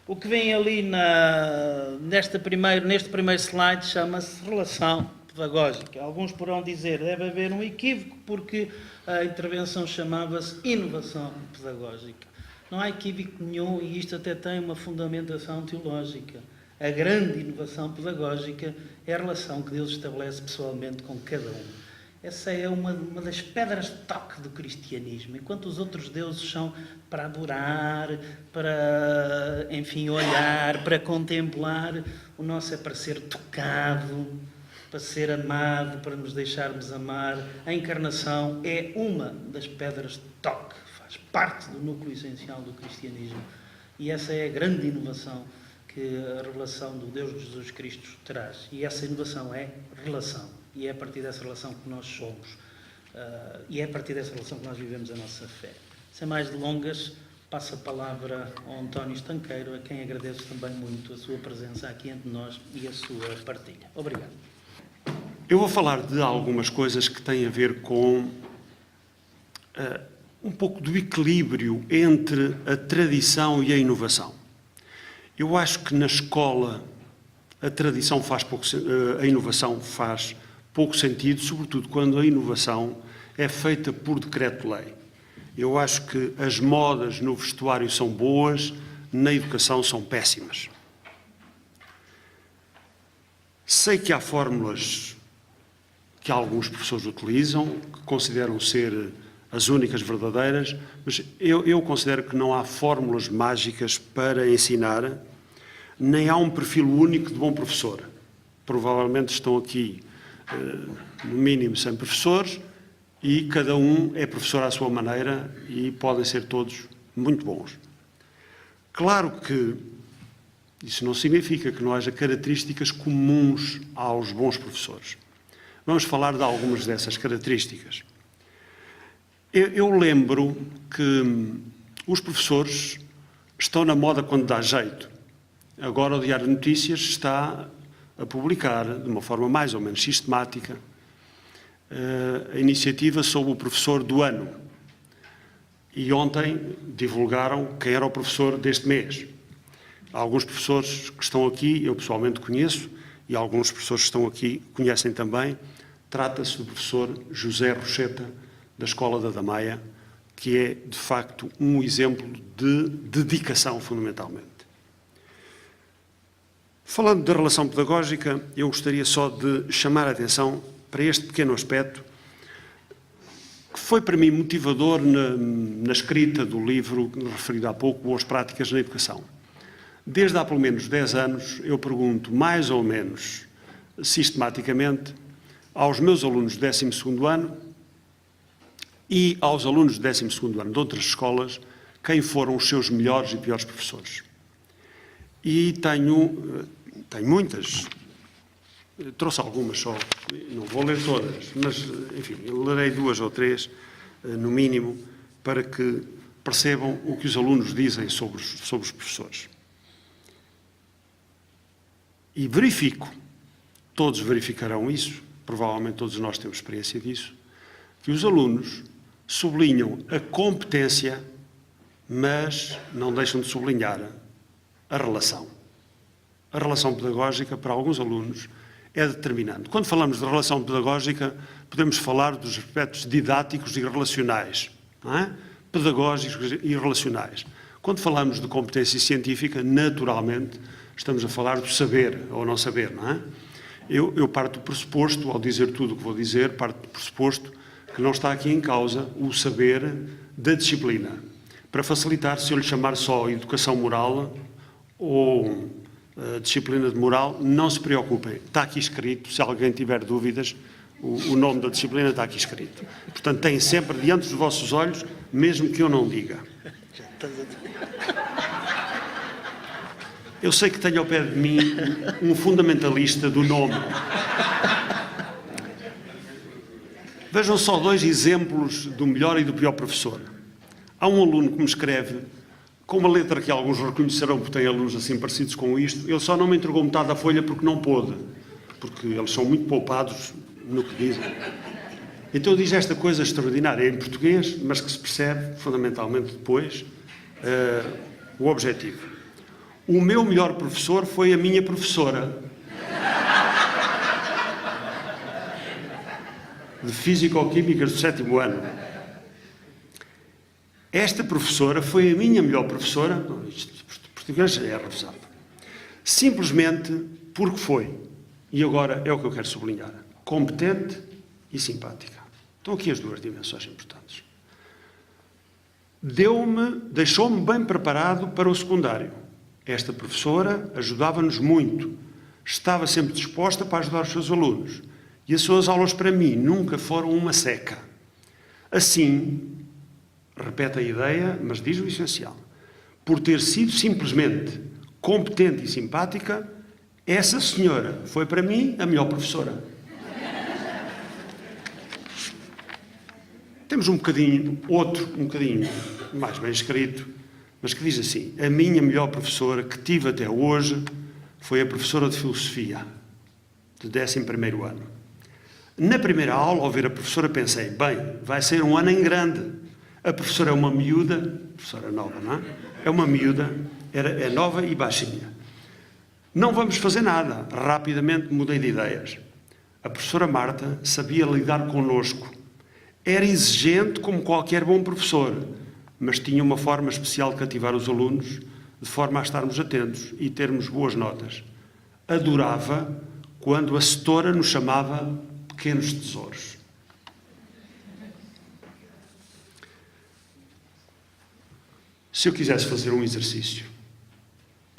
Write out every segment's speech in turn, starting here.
O que vem ali neste primeiro slide chama-se relação pedagógica. Alguns poderão dizer que deve haver um equívoco porque a intervenção chamava-se inovação pedagógica. Não há equívoco nenhum e isto até tem uma fundamentação teológica. A grande inovação pedagógica é a relação que Deus estabelece pessoalmente com cada um. Essa é uma das pedras de toque do cristianismo. Enquanto os outros deuses são para adorar, para, enfim, olhar, para contemplar, o nosso é para ser tocado, para ser amado, para nos deixarmos amar. A encarnação é uma das pedras de toque, faz parte do núcleo essencial do cristianismo. E essa é a grande inovação que a revelação do Deus de Jesus Cristo traz. E essa inovação é relação. E é a partir dessa relação que nós somos. E é a partir dessa relação que nós vivemos a nossa fé. Sem mais delongas, passo a palavra ao António Estanqueiro, a quem agradeço também muito a sua presença aqui entre nós e a sua partilha. Obrigado. Eu vou falar de algumas coisas que têm a ver com um pouco do equilíbrio entre a tradição e a inovação. Eu acho que na escola a tradição faz pouco, a inovação faz pouco sentido, sobretudo quando a inovação é feita por decreto-lei. Eu acho que as modas no vestuário são boas, na educação são péssimas. Sei que há fórmulas que alguns professores utilizam, que consideram ser as únicas verdadeiras, mas eu considero que não há fórmulas mágicas para ensinar, nem há um perfil único de bom professor. Provavelmente estão aqui, no mínimo, 100 professores e cada um é professor à sua maneira e podem ser todos muito bons. Claro que isso não significa que não haja características comuns aos bons professores. Vamos falar de algumas dessas características. Eu lembro que os professores estão na moda quando dá jeito. Agora o Diário de Notícias está a publicar, de uma forma mais ou menos sistemática, a iniciativa sobre o professor do ano. E ontem divulgaram quem era o professor deste mês. Alguns professores que estão aqui, eu pessoalmente conheço, e alguns professores que estão aqui conhecem também. Trata-se do professor José Rocheta, da Escola da Damaia, que é, de facto, um exemplo de dedicação, fundamentalmente. Falando da relação pedagógica, eu gostaria só de chamar a atenção para este pequeno aspecto, que foi para mim motivador na escrita do livro referido há pouco, Boas Práticas na Educação. Desde há pelo menos 10 anos, eu pergunto, mais ou menos sistematicamente, aos meus alunos do 12º ano e aos alunos do 12º ano de outras escolas, quem foram os seus melhores e piores professores. E tenho muitas, trouxe algumas só, não vou ler todas, mas, enfim, lerei 2 ou 3, no mínimo, para que percebam o que os alunos dizem sobre os professores. E verifico, todos verificarão isso, provavelmente todos nós temos experiência disso, que os alunos sublinham a competência, mas não deixam de sublinhar a relação. A relação pedagógica, para alguns alunos, é determinante. Quando falamos de relação pedagógica, podemos falar dos aspectos didáticos e relacionais, não é? Pedagógicos e relacionais. Quando falamos de competência científica, naturalmente, estamos a falar do saber ou não saber, não é? Eu parto do pressuposto, ao dizer tudo o que vou dizer, parto do pressuposto que não está aqui em causa o saber da disciplina. Para facilitar, se eu lhe chamar só educação moral ou disciplina de moral, não se preocupem. Está aqui escrito, se alguém tiver dúvidas, o nome da disciplina está aqui escrito. Portanto, têm sempre diante dos vossos olhos, mesmo que eu não diga. Eu sei que tenho ao pé de mim um fundamentalista do nome. Vejam só 2 exemplos do melhor e do pior professor. Há um aluno que me escreve, com uma letra que alguns reconhecerão, porque têm alunos assim parecidos com isto, ele só não me entregou metade da folha porque não pôde, porque eles são muito poupados no que dizem. Então diz esta coisa extraordinária em português, mas que se percebe fundamentalmente depois o objetivo. O meu melhor professor foi a minha professora de Físico-Químicas do 7º ano. Esta professora foi a minha melhor professora, não, isto de português é revisado, simplesmente porque foi, e agora é o que eu quero sublinhar, competente e simpática. Estão aqui as duas dimensões importantes. Deixou-me bem preparado para o secundário. Esta professora ajudava-nos muito, estava sempre disposta para ajudar os seus alunos, e as suas aulas para mim nunca foram uma seca. Assim, repete a ideia, mas diz o essencial, por ter sido simplesmente competente e simpática, essa senhora foi para mim a melhor professora. Temos um bocadinho mais bem escrito, mas que diz assim: a minha melhor professora que tive até hoje foi a professora de Filosofia, de 11º ano. Na primeira aula, ao ver a professora, pensei, bem, vai ser um ano em grande. A professora é uma miúda, professora nova, não é? É uma miúda, é nova e baixinha. Não vamos fazer nada. Rapidamente mudei de ideias. A professora Marta sabia lidar connosco. Era exigente como qualquer bom professor, mas tinha uma forma especial de cativar os alunos, de forma a estarmos atentos e termos boas notas. Adorava quando a setora nos chamava pequenos tesouros. Se eu quisesse fazer um exercício,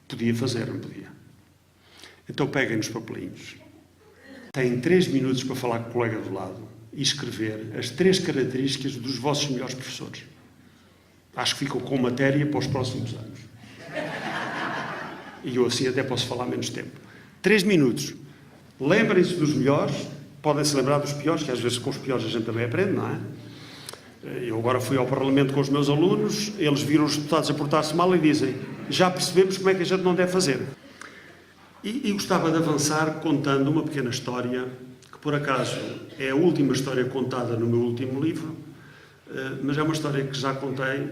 podia fazer, não podia? Então peguem nos papelinhos. Têm 3 minutos para falar com o colega do lado e escrever as 3 características dos vossos melhores professores. Acho que ficam com matéria para os próximos anos. E eu assim até posso falar menos tempo. 3 minutos. Lembrem-se dos melhores, podem-se lembrar dos piores, que às vezes com os piores a gente também aprende, não é? Eu agora fui ao Parlamento com os meus alunos, eles viram os deputados a portar-se mal e dizem, já percebemos como é que a gente não deve fazer. E gostava de avançar contando uma pequena história, que por acaso é a última história contada no meu último livro, mas é uma história que já contei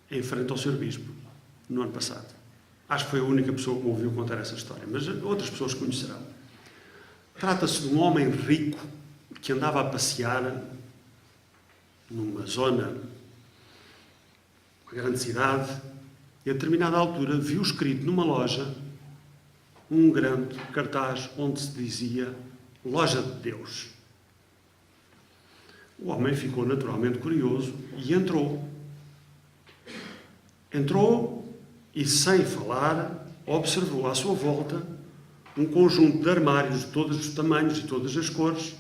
em frente ao Sr. Bispo, no ano passado. Acho que foi a única pessoa que me ouviu contar essa história, mas outras pessoas conhecerão. Trata-se de um homem rico que andava a passear numa zona, uma grande cidade, e a determinada altura viu escrito numa loja um grande cartaz onde se dizia Loja de Deus. O homem ficou naturalmente curioso e entrou. Entrou e, sem falar, observou à sua volta um conjunto de armários de todos os tamanhos e todas as cores,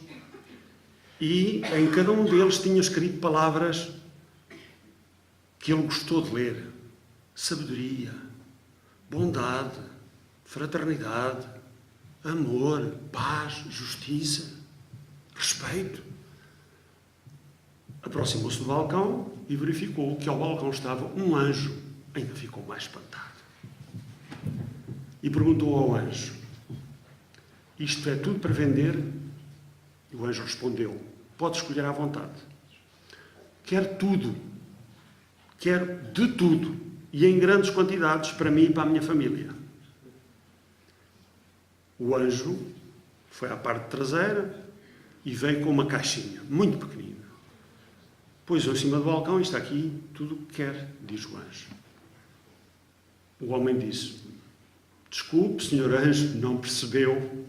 e em cada um deles tinha escrito palavras que ele gostou de ler. Sabedoria, bondade, fraternidade, amor, paz, justiça, respeito. Aproximou-se do balcão e verificou que ao balcão estava um anjo. Ainda ficou mais espantado. E perguntou ao anjo, isto é tudo para vender? E o anjo respondeu, pode escolher à vontade. Quero tudo. Quero de tudo. E em grandes quantidades para mim e para a minha família. O anjo foi à parte traseira e veio com uma caixinha, muito pequenina. Pôs-o em cima do balcão e está aqui tudo o que quer, diz o anjo. O homem disse, desculpe, senhor anjo, não percebeu.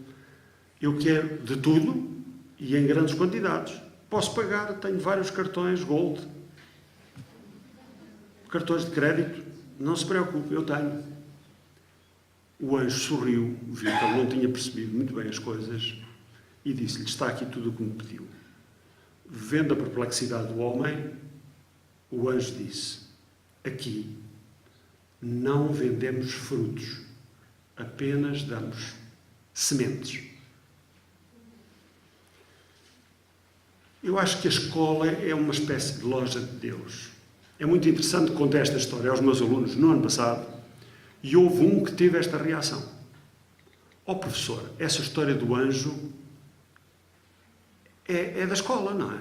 Eu quero de tudo e em grandes quantidades. Posso pagar, tenho vários cartões Gold, cartões de crédito, não se preocupe, eu tenho. O anjo sorriu, viu que ele não tinha percebido muito bem as coisas e disse-lhe, está aqui tudo o que me pediu. Vendo a perplexidade do homem, o anjo disse, aqui não vendemos frutos, apenas damos sementes. Eu acho que a escola é uma espécie de loja de Deus. É muito interessante que contei esta história aos meus alunos no ano passado e houve um que teve esta reação. Ó professor, essa história do anjo é da escola, não é?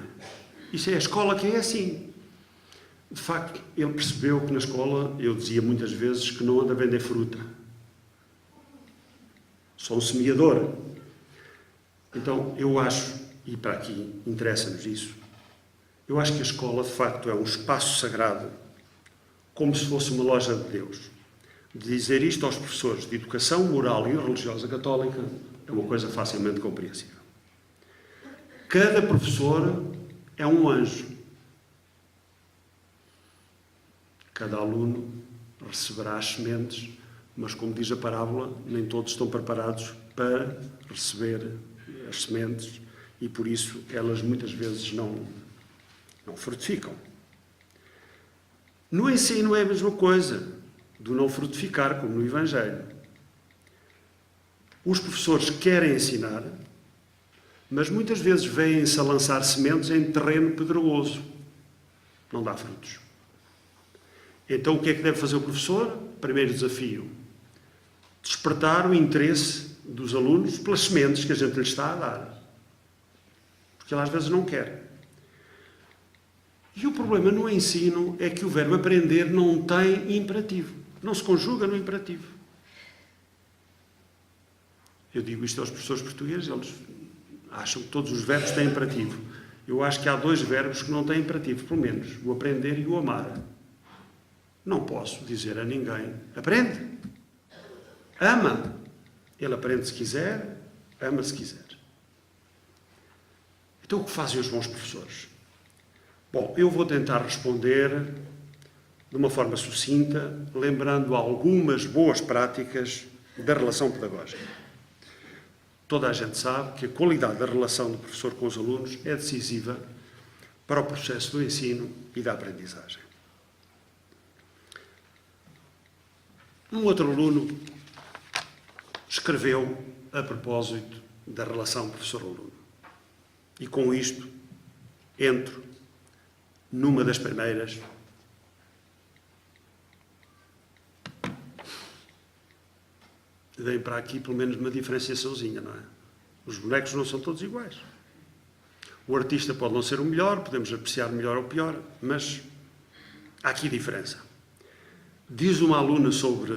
Isso é a escola que é assim. De facto, ele percebeu que na escola, eu dizia muitas vezes que não anda a vender fruta. Sou um semeador. Então, eu acho, e para aqui interessa-nos isso, eu acho que a escola, de facto, é um espaço sagrado, como se fosse uma loja de Deus. Dizer isto aos professores de educação moral e religiosa católica é uma coisa facilmente compreensível. Cada professor é um anjo. Cada aluno receberá as sementes, mas, como diz a parábola, nem todos estão preparados para receber as sementes e, por isso, elas muitas vezes não frutificam. No ensino é a mesma coisa, do não frutificar, como no Evangelho. Os professores querem ensinar, mas muitas vezes veem-se a lançar sementes em terreno pedregoso. Não dá frutos. Então, o que é que deve fazer o professor? Primeiro desafio: despertar o interesse dos alunos pelas sementes que a gente lhes está a dar. Porque ele às vezes não quer. E o problema no ensino é que o verbo aprender não tem imperativo. Não se conjuga no imperativo. Eu digo isto aos professores portugueses, eles acham que todos os verbos têm imperativo. Eu acho que há 2 verbos que não têm imperativo, pelo menos, o aprender e o amar. Não posso dizer a ninguém: aprende, ama. Ele aprende se quiser, ama se quiser. Então, o que fazem os bons professores? Bom, eu vou tentar responder de uma forma sucinta, lembrando algumas boas práticas da relação pedagógica. Toda a gente sabe que a qualidade da relação do professor com os alunos é decisiva para o processo do ensino e da aprendizagem. Um outro aluno escreveu a propósito da relação professor-aluno. E com isto entro numa das primeiras. Vem para aqui pelo menos uma diferenciaçãozinha, não é? Os bonecos não são todos iguais. O artista pode não ser o melhor, podemos apreciar melhor ou pior, mas há aqui diferença. Diz uma aluna sobre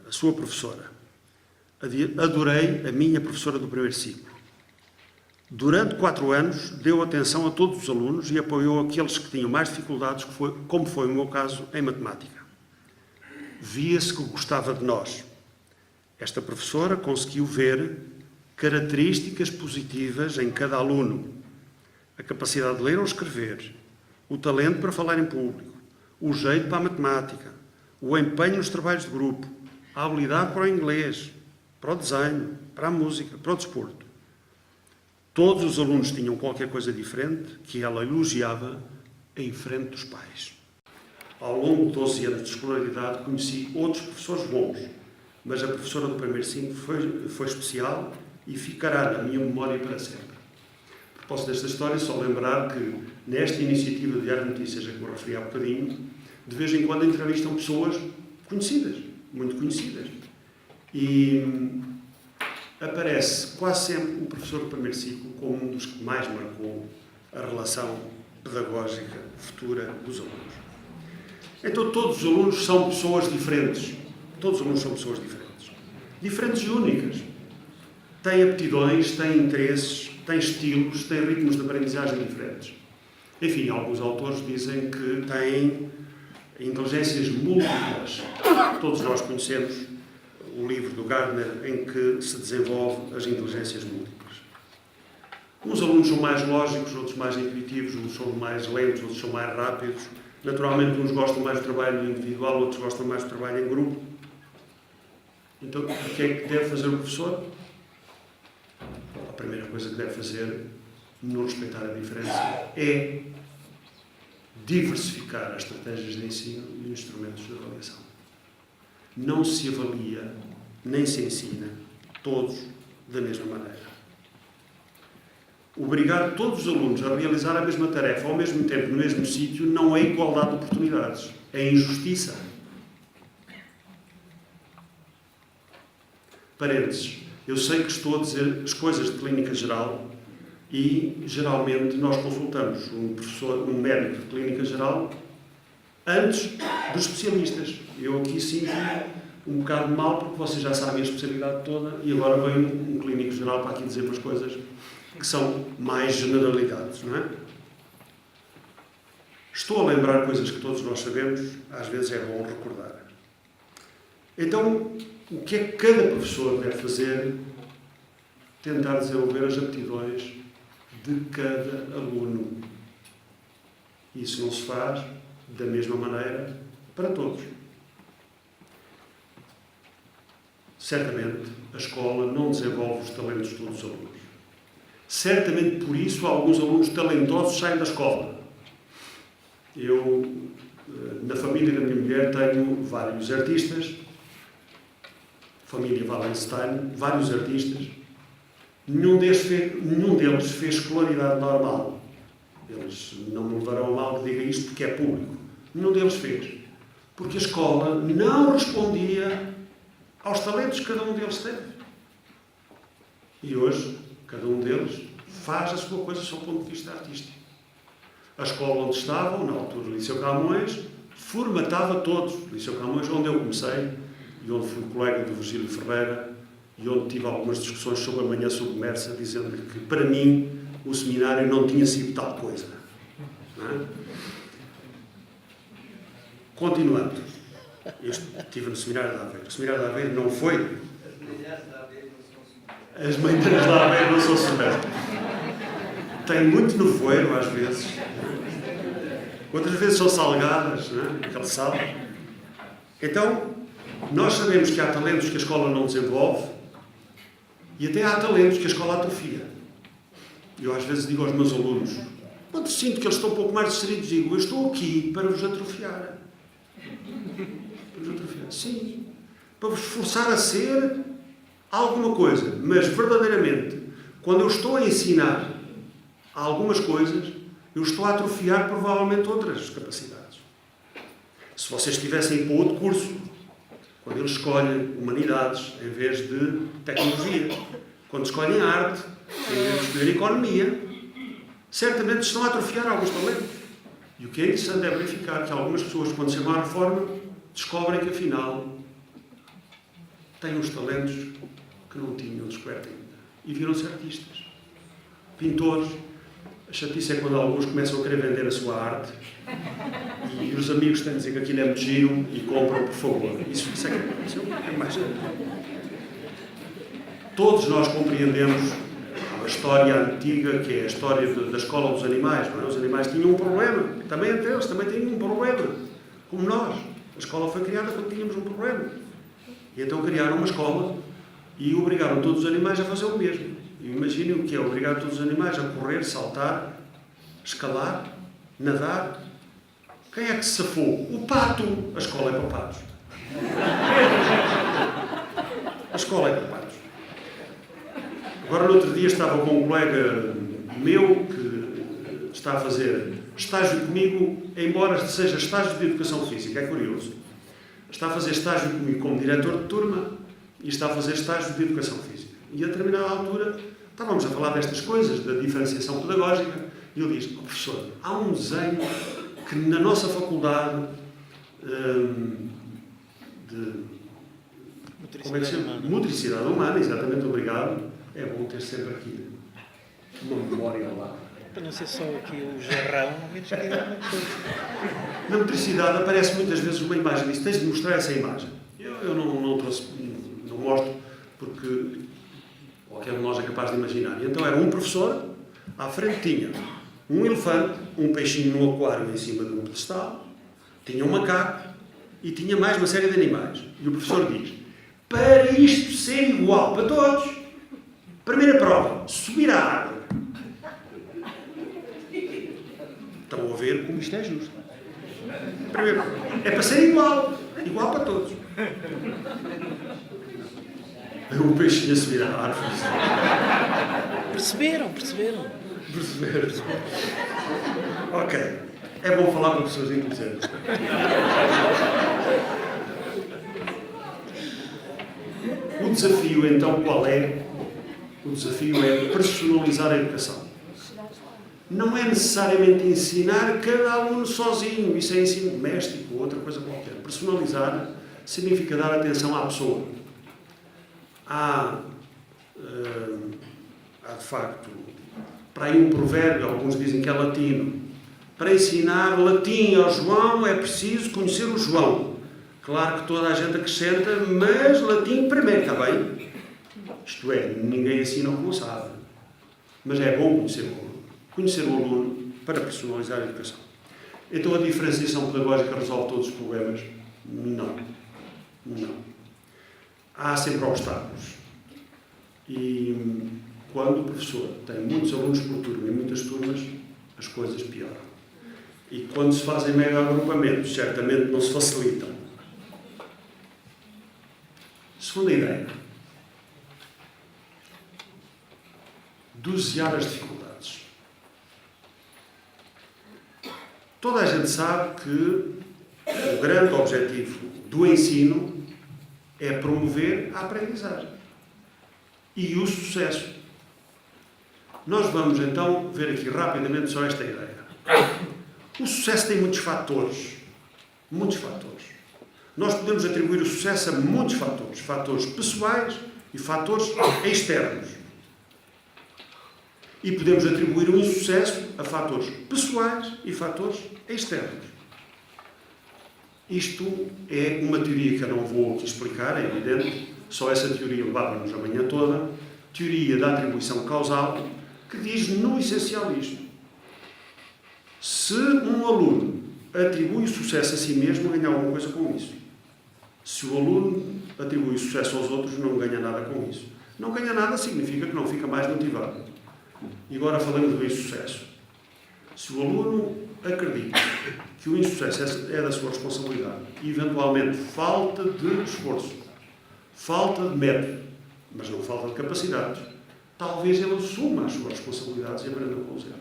a sua professora: adorei a minha professora do primeiro ciclo. Durante 4 anos deu atenção a todos os alunos e apoiou aqueles que tinham mais dificuldades, como foi o meu caso em matemática. Via-se que gostava de nós. Esta professora conseguiu ver características positivas em cada aluno: a capacidade de ler ou escrever, o talento para falar em público, o jeito para a matemática, o empenho nos trabalhos de grupo, a habilidade para o inglês, para o desenho, para a música, para o desporto. Todos os alunos tinham qualquer coisa diferente que ela elogiava em frente dos pais. Ao longo de 12 anos de escolaridade conheci outros professores bons, mas a professora do primeiro ciclo foi especial e ficará na minha memória para sempre. A propósito desta história, só lembrar que nesta iniciativa de Diário de Notícias a que me referi há bocadinho, de vez em quando entrevistam pessoas conhecidas, muito conhecidas. E aparece quase sempre o professor do primeiro ciclo como um dos que mais marcou a relação pedagógica futura dos alunos. Então, todos os alunos são pessoas diferentes. Todos os alunos são pessoas diferentes. Diferentes e únicas. Têm aptidões, têm interesses, têm estilos, têm ritmos de aprendizagem diferentes. Enfim, alguns autores dizem que têm inteligências múltiplas. Todos nós conhecemos o livro do Gardner em que se desenvolve as inteligências múltiplas. Uns alunos são mais lógicos, outros mais intuitivos, uns são mais lentos, outros são mais rápidos. Naturalmente, uns gostam mais do trabalho individual, outros gostam mais do trabalho em grupo. Então, o que é que deve fazer o professor? A primeira coisa que deve fazer, no respeitar a diferença, é diversificar as estratégias de ensino e os instrumentos de avaliação. Não se avalia, nem se ensina, todos da mesma maneira. Obrigar todos os alunos a realizar a mesma tarefa ao mesmo tempo, no mesmo sítio, não é igualdade de oportunidades, é injustiça. Parênteses. Eu sei que estou a dizer as coisas de clínica geral, E, geralmente, nós consultamos um professor, um médico de clínica geral, antes dos especialistas. Eu aqui sinto um bocado mal, porque vocês já sabem a especialidade toda, e agora vem um clínico geral para aqui dizer umas coisas que são mais generalidades, não é? Estou a lembrar coisas que todos nós sabemos, às vezes é bom recordar. Então, o que é que cada professor deve fazer? Tentar desenvolver as aptidões de cada aluno. Isso não se faz da mesma maneira para todos. Certamente, a escola não desenvolve os talentos de todos os alunos. Certamente, por isso, alguns alunos talentosos saem da escola. Eu, na família da minha mulher, tenho vários artistas, família Wallenstein, vários artistas. Nenhum deles fez escolaridade normal. Eles não me levarão a mal que diga isto porque é público. Nenhum deles fez. Porque a escola não respondia aos talentos que cada um deles teve. E hoje, cada um deles faz a sua coisa do seu ponto de vista artístico. A escola onde estavam, na altura do Liceu Camões, formatava todos. O Liceu Camões, onde eu comecei, e onde fui colega do Virgílio Ferreira, e onde tive algumas discussões sobre a manhã submersa, dizendo que, para mim, o seminário não tinha sido tal coisa. Não é? Continuando. Eu estive no seminário de Aveiro. O seminário de Aveiro não foi... As manhãs de Aveiro não são submersas. Tem muito nevoeiro, às vezes. Outras vezes são salgadas, não é? Aquele sal. Então, nós sabemos que há talentos que a escola não desenvolve e até há talentos que a escola atrofia. Eu às vezes digo aos meus alunos, quando sinto que eles estão um pouco mais distraídos, digo, eu estou aqui para vos atrofiar. Para vos atrofiar. Sim. Para vos forçar a ser alguma coisa. Mas, verdadeiramente, quando eu estou a ensinar algumas coisas, eu estou a atrofiar provavelmente outras capacidades. Se vocês estivessem para outro curso, quando eles escolhem humanidades em vez de tecnologia, quando escolhem arte em vez de escolher economia, certamente estão a atrofiar alguns talentos. E o que é interessante é verificar que algumas pessoas, quando chegam à reforma, descobrem que, afinal, têm uns talentos que não tinham descoberto ainda. E viram-se artistas, pintores. A chatice é quando alguns começam a querer vender a sua arte e os amigos têm a dizer que aquilo é muito giro e compram, por favor. Isso é mais. Todos nós compreendemos a história antiga, que é a história da escola dos animais. Não é? Os animais tinham um problema. Também entre eles também tinham um problema. Como nós. A escola foi criada quando tínhamos um problema. E então criaram uma escola e obrigaram todos os animais a fazer o mesmo. E imaginem o que é obrigar todos os animais a correr, saltar, escalar, nadar. Quem é que se safou? O pato. A escola é para patos. A escola é para patos. Agora, no outro dia, estava com um colega meu que está a fazer estágio comigo, embora seja estágio de educação física. É curioso. Está a fazer estágio comigo como diretor de turma e está a fazer estágio de educação física. E a determinada altura estávamos a falar destas coisas, da diferenciação pedagógica, e ele diz, professor, há um desenho que na nossa faculdade como é que se chama? Motricidade humana, exatamente, obrigado. É bom ter sempre aqui uma memória lá. Para não ser só aqui o jarrão, ao menos que é uma coisa. Na motricidade aparece muitas vezes uma imagem, diz, tens de mostrar essa imagem. Eu não trouxe, não mostro, porque qualquer um de nós é capaz de imaginar. E então era um professor, à frente tinha um elefante, um peixinho no aquário em cima de um pedestal, tinha um macaco e tinha mais uma série de animais. E o professor diz, para isto ser igual para todos, primeira prova, subir à água. Estão a ver como isto é justo. Primeiro, é para ser igual para todos. O peixinho a subir à árvore. Perceberam. Ok. É bom falar com pessoas inteligentes. O desafio, então, qual é? O desafio é personalizar a educação. não é necessariamente ensinar cada aluno sozinho. Isso é ensino doméstico ou outra coisa qualquer. Personalizar significa dar atenção à pessoa. Há de facto, para aí um provérbio, alguns dizem que é latino. Para ensinar latim ao João é preciso conhecer o João. Claro que toda a gente acrescenta, mas latim primeiro, está bem? Isto é, ninguém ensina o que não sabe. Mas é bom conhecer o aluno. Conhecer o aluno para personalizar a educação. Então a diferenciação pedagógica resolve todos os problemas? Não. Não. Há sempre obstáculos. E quando o professor tem muitos alunos por turma e muitas turmas, as coisas pioram. E quando se fazem mega agrupamentos, certamente não se facilitam. Segunda ideia. Dosear as dificuldades. Toda a gente sabe que o grande objetivo do ensino é promover a aprendizagem e o sucesso. Nós vamos então ver aqui rapidamente só esta ideia. O sucesso tem muitos fatores. Muitos fatores. Nós podemos atribuir o sucesso a muitos fatores. Fatores pessoais e fatores externos. E podemos atribuir o insucesso a fatores pessoais e fatores externos. Isto é uma teoria que eu não vou explicar, é evidente. Só essa teoria levava-nos a manhã toda. Teoria da atribuição causal, que diz no essencial isto. Se um aluno atribui o sucesso a si mesmo, ganha alguma coisa com isso. Se o aluno atribui o sucesso aos outros, não ganha nada com isso. Não ganha nada significa que não fica mais motivado. E agora falamos do insucesso. Se o aluno acredita que o insucesso é da sua responsabilidade e, eventualmente, falta de esforço, falta de método, mas não falta de capacidades, talvez ele assuma as suas responsabilidades e aprenda com os erros.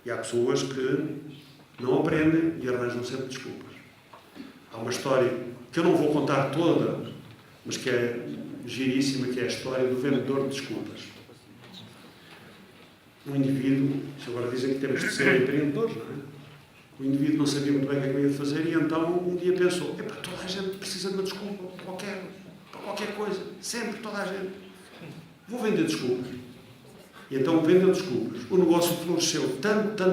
E há pessoas que não aprendem e arranjam sempre desculpas. Há uma história que eu não vou contar toda, mas que é giríssima, que é a história do vendedor de desculpas. Um indivíduo, agora dizem que temos de ser empreendedores, não é? O indivíduo não sabia muito bem o que é que ia fazer e então um dia pensou, toda a gente precisa de uma desculpa para qualquer coisa, sempre toda a gente. Vou vender desculpas. E então vendeu desculpas. O negócio floresceu tanto,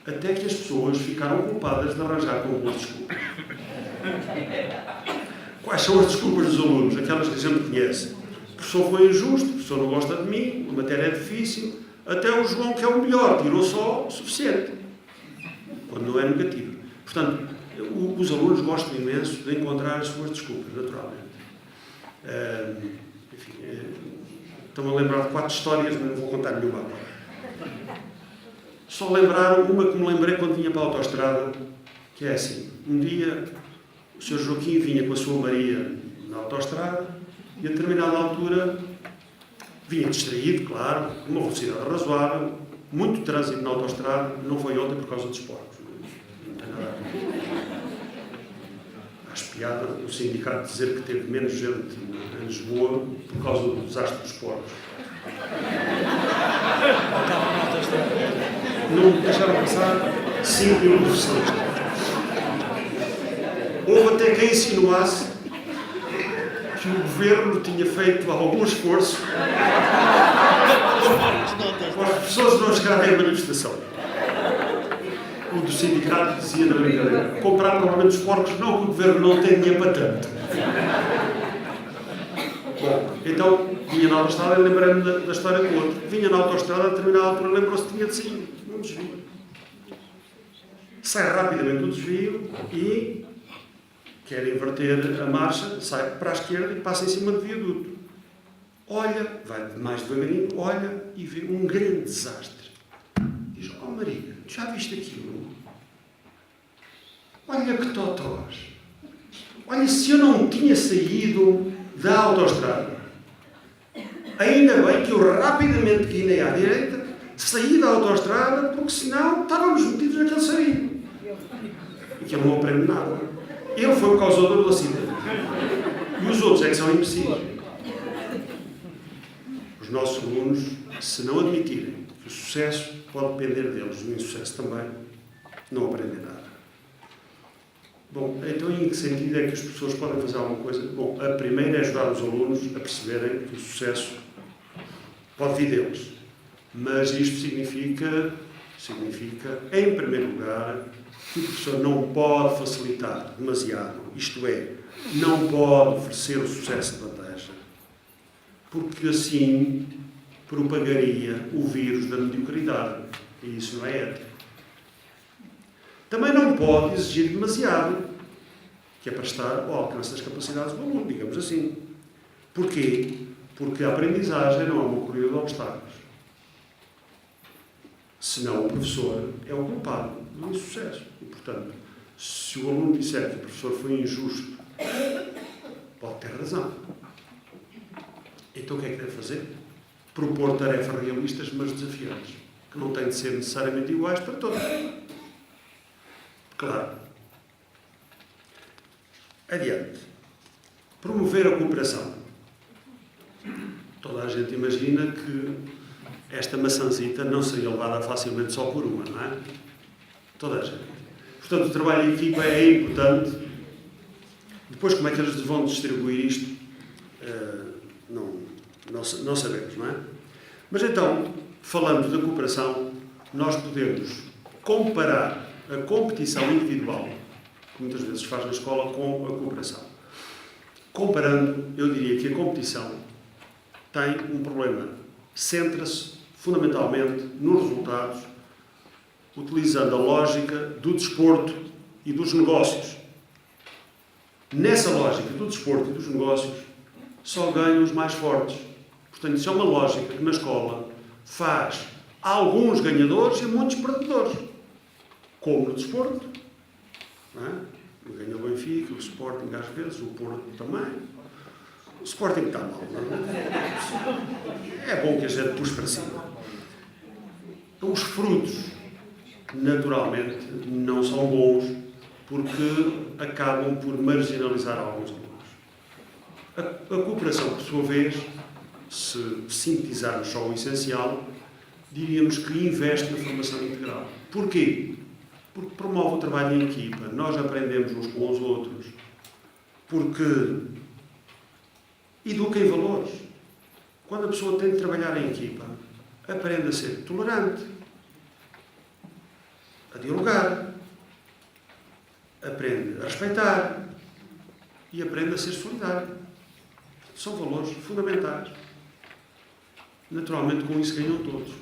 até que as pessoas ficaram culpadas de arranjar com boas desculpas. Quais são as desculpas dos alunos? Aquelas que a gente conhece. O professor foi injusto, o professor não gosta de mim, a matéria é difícil, até o João, que é o melhor, tirou só o suficiente. Quando não é negativo. Portanto, os alunos gostam imenso de encontrar as suas desculpas, naturalmente. Estou-me a lembrar de 4 histórias, mas não vou contar nenhuma agora. Só lembrar uma que me lembrei quando vinha para a autoestrada, que é assim. Um dia, o Sr. Joaquim vinha com a sua Maria na autoestrada e, a determinada altura, vinha distraído, claro, com uma velocidade razoável, muito trânsito na autoestrada, não foi ontem por causa dos porcos. Não tem nada a ver. Acho piada o sindicato dizer que teve menos gente em Lisboa por causa do desastre dos porcos. Não deixaram passar 5.000 professores. Houve até quem insinuasse que o governo tinha feito algum esforço para as pessoas não chegarem à manifestação. O do sindicato dizia na brincadeira: comprar provavelmente os porcos, não, que o governo não tem dinheiro para tanto. Bom, então vinha na autoestrada e lembrei-me da história do outro. Vinha na autoestrada, a determinada altura, lembrou-se que tinha de sair num desvio. Sai rapidamente do desvio e quer inverter a marcha, sai para a esquerda e passa em cima do viaduto. Olha, vai mais devagarinho, olha e vê um grande desastre. Diz: oh Maria, já viste aquilo? Olha que totós. Olha, se eu não tinha saído da autoestrada, ainda bem que eu rapidamente guinei à direita, saí da autoestrada, porque senão estávamos metidos naquele saído. E que ele não aprende nada. Ele foi o causador do acidente. E os outros é que são imbecis. Os nossos alunos, se não admitirem O sucesso pode depender deles, o insucesso também, não aprendem nada. Bom, então em que sentido é que as pessoas podem fazer alguma coisa? Bom, a primeira é ajudar os alunos a perceberem que o sucesso pode vir deles. Mas isto significa, em primeiro lugar, que o professor não pode facilitar demasiado, isto é, não pode oferecer o sucesso de bandeja, porque assim propagaria o vírus da mediocridade, e isso não é ético. Também não pode exigir demasiado, que é para estar ao alcance das capacidades do aluno, digamos assim. Porquê? Porque a aprendizagem não é uma corrida de obstáculos. Senão o professor é o culpado do insucesso. E, portanto, se o aluno disser que o professor foi injusto, pode ter razão. Então o que é que deve fazer? Propor tarefas realistas, mas desafiantes, que não têm de ser necessariamente iguais para todos. Claro. Adiante. Promover a cooperação. Toda a gente imagina que esta maçãzita não seria levada facilmente só por uma, não é? Toda a gente. Portanto, o trabalho em equipa é importante. Depois, como é que eles vão distribuir isto? Não sabemos, não é? Mas então, falando da cooperação, nós podemos comparar a competição individual, que muitas vezes se faz na escola, com a cooperação. Comparando, eu diria que a competição tem um problema. Centra-se fundamentalmente nos resultados, utilizando a lógica do desporto e dos negócios. Nessa lógica do desporto e dos negócios, só ganham os mais fortes. Portanto, isso é uma lógica que na escola faz alguns ganhadores e muitos perdedores. Como no desporto, não é? Ganha o Benfica, o Sporting às vezes, o Porto também. O Sporting está mal, não é? É bom que a gente puxe para cima. Os frutos, naturalmente, não são bons porque acabam por marginalizar alguns alunos. A cooperação, por sua vez, se sintetizarmos só o essencial, diríamos que investe na formação integral. Porquê? Porque promove o trabalho em equipa, nós aprendemos uns com os outros, porque educa em valores. Quando a pessoa tem de trabalhar em equipa, aprende a ser tolerante, a dialogar, aprende a respeitar e aprende a ser solidário. São valores fundamentais. Naturalmente, com isso ganham todos.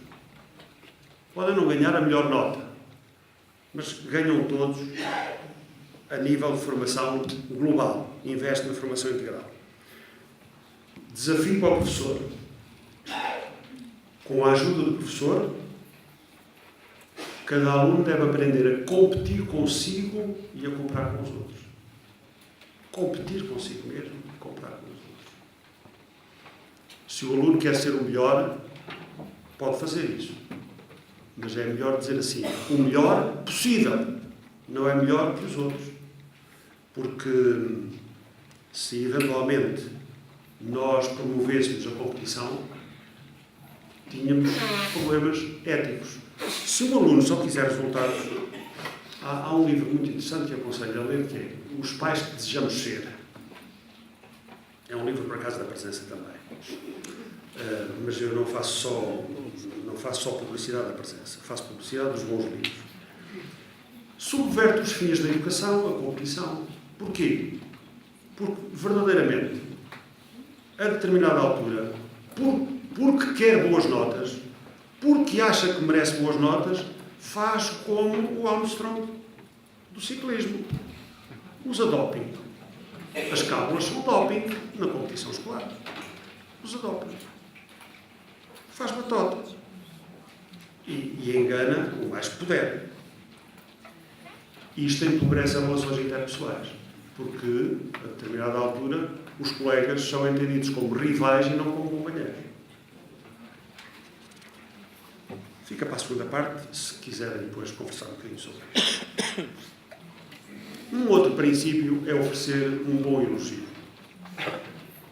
Podem não ganhar a melhor nota, mas ganham todos a nível de formação global. Investe na formação integral. Desafio para o professor. Com a ajuda do professor, cada aluno deve aprender a competir consigo e a cooperar com os outros. Competir consigo mesmo e cooperar com os outros. Se o aluno quer ser o melhor, pode fazer isso. Mas é melhor dizer assim, o melhor possível, não é melhor que os outros. Porque se eventualmente nós promovêssemos a competição, tínhamos problemas éticos. Se um aluno só quiser resultados, há um livro muito interessante que aconselho a ler, que é Os Pais que Desejamos Ser. É um livro, por acaso, da presença também. Mas eu não faço só publicidade da presença, faço publicidade dos bons livros. Subverte os fins da educação, a competição. Porquê? Porque, verdadeiramente, a determinada altura, porque quer boas notas, porque acha que merece boas notas, faz como o Armstrong do ciclismo. Usa doping. As cábulas são doping na competição escolar. Usa doping. Faz batota. E engana o mais que puder. Isto empobrece as relações interpessoais. Porque, a determinada altura, os colegas são entendidos como rivais e não como companheiros. Fica para a segunda parte, se quiserem depois conversar um bocadinho sobre isso. Um outro princípio é oferecer um bom elogio.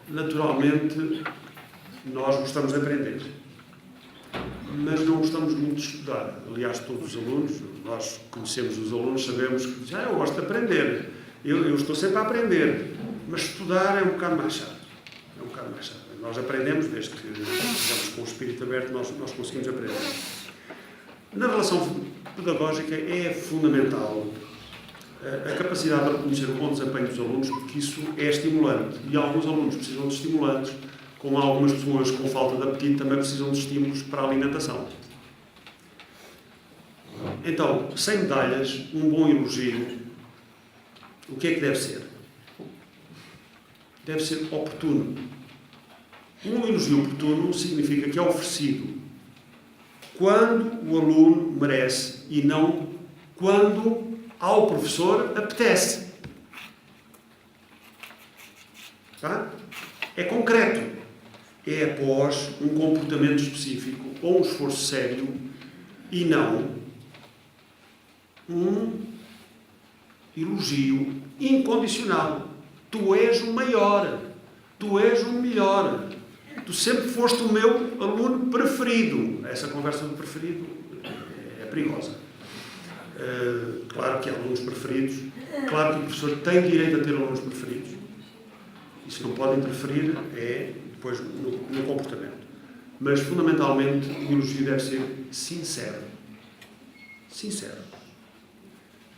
Naturalmente, nós gostamos de aprender. mas não gostamos muito de estudar. Aliás, todos os alunos, nós conhecemos os alunos, sabemos que já eu gosto de aprender, eu estou sempre a aprender, mas estudar é um bocado mais chato. É um bocado mais chato. Nós aprendemos, desde que estamos com o espírito aberto, nós conseguimos aprender. Na relação pedagógica é fundamental a capacidade de reconhecer o bom desempenho dos alunos, porque isso é estimulante. E alguns alunos precisam de estimulantes, como algumas pessoas com falta de apetite também precisam de estímulos para a alimentação. Então, sem medalhas, um bom elogio, o que é que deve ser? Deve ser oportuno. Um elogio oportuno significa que é oferecido quando o aluno merece e não quando ao professor apetece. Tá? É concreto. É após um comportamento específico ou um esforço sério e não um elogio incondicional. Tu és o maior. Tu és o melhor. Tu sempre foste o meu aluno preferido. Essa conversa do preferido é perigosa. Claro que há alunos preferidos. Claro que o professor tem direito a ter alunos preferidos. Isso não pode interferir depois no comportamento. Mas, fundamentalmente, o elogio deve ser sincero. Sincero.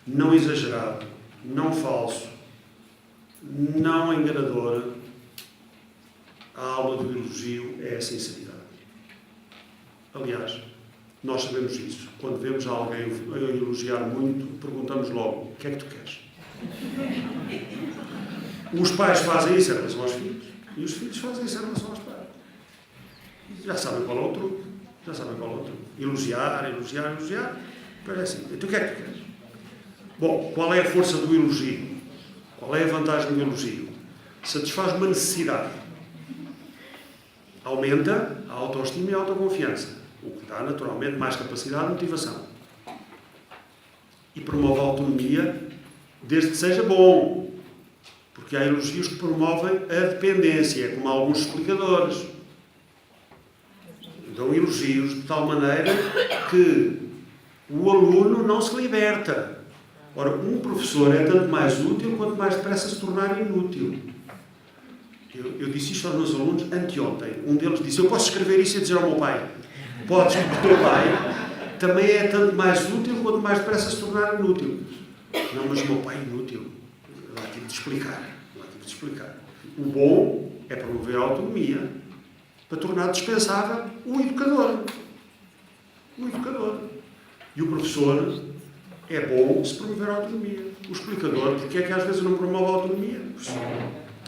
Não exagerado. Não falso. Não enganador. A aula do elogio é a sinceridade. Aliás, nós sabemos isso. Quando vemos alguém a elogiar muito, perguntamos logo: o que é que tu queres? Os pais fazem isso em relação aos filhos e os filhos fazem isso em relação aos pais. Já sabem qual é o truque. Já sabem qual é o truque. Elogiar. Parece assim. Então o que é que tu queres? Bom, qual é a força do elogio? Qual é a vantagem do elogio? Satisfaz uma necessidade. Aumenta a autoestima e a autoconfiança, o que dá naturalmente mais capacidade de motivação. E promove a autonomia, desde que seja bom. Porque há elogios que promovem a dependência, como alguns explicadores. Dão elogios de tal maneira que o aluno não se liberta. Ora, um professor é tanto mais útil quanto mais depressa se tornar inútil. Eu disse isto aos meus alunos anteontem. Um deles disse: eu posso escrever isso e dizer ao meu pai? Podes, porque o teu pai também é tanto mais útil quanto mais depressa se tornar inútil. Não, mas o meu pai é inútil. Lá tive de explicar. O bom é promover a autonomia para tornar dispensável o educador. E o professor é bom se promover a autonomia. O explicador, porque é que às vezes não promove a autonomia?